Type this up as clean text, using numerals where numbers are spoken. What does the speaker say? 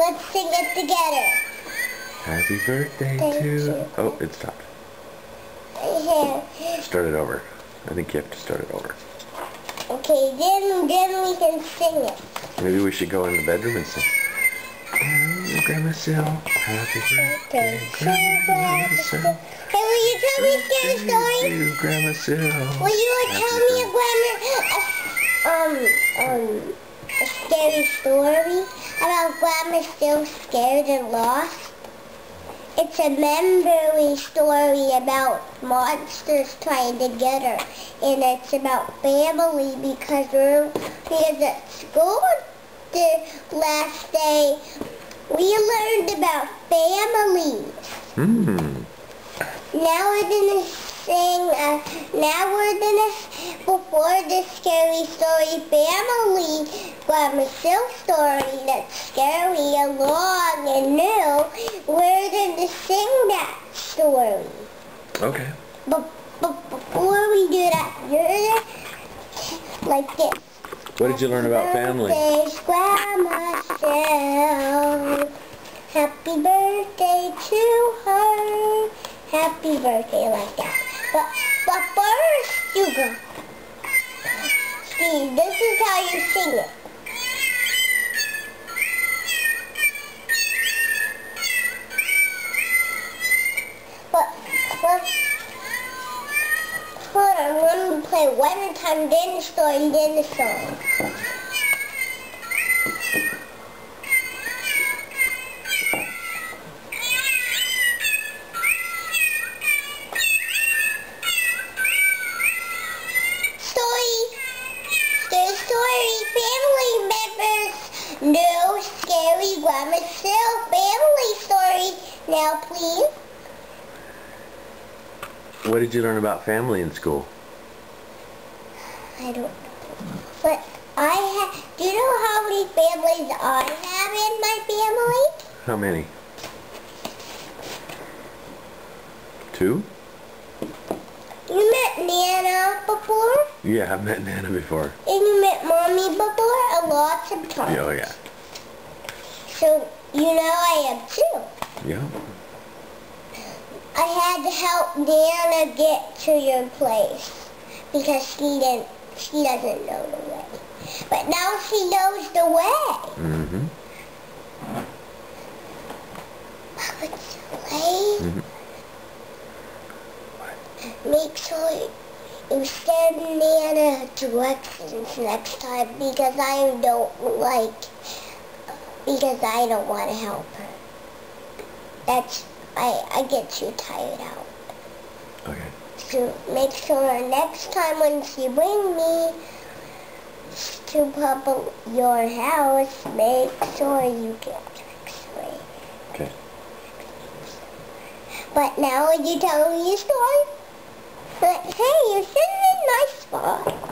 Let's sing it together. Happy birthday to... Oh, it stopped. Here. Start it over. I think you have to start it over. Okay, then we can sing it. Maybe we should go in the bedroom and sing. Grandma Sil, happy birthday, Grandma Sil. Hey, will you tell me a scary story? To Grandma Sil. Will you tell me a scary story about Grandma Sil scared and lost? It's a memory story about monsters trying to get her, and it's about family because at school the last day we learned about families. Now we're gonna sing. Before the scary story, family Grandma Sil story that's scary and long and new. We're gonna sing that story. Okay. But before we do that, you're like this. What did you learn about family? Grandma Sil. Happy birthday to her. Happy birthday, like that. But first, you go. See, this is how you sing it. But hold on, let me play one more time, then the story, then the song. Family members know scary Grandma Sil family story. Now, please. What did you learn about family in school? I don't know. But do you know how many families I have in my family? How many? 2? You met Nana before? Yeah, I've met Nana before. And you met Mommy before? A lot of times. Oh, yeah. So, you know I have 2. Yeah. I had to help Nana get to your place because she doesn't know the way. But now she knows the way. What's the way? Make sure you send Nana directions next time because I don't want to help her. I get too tired out. Okay. So make sure next time when she brings me to your house, make sure you get X-ray. Okay. But now will you tell me a story? But hey, you're sitting in a nice spot.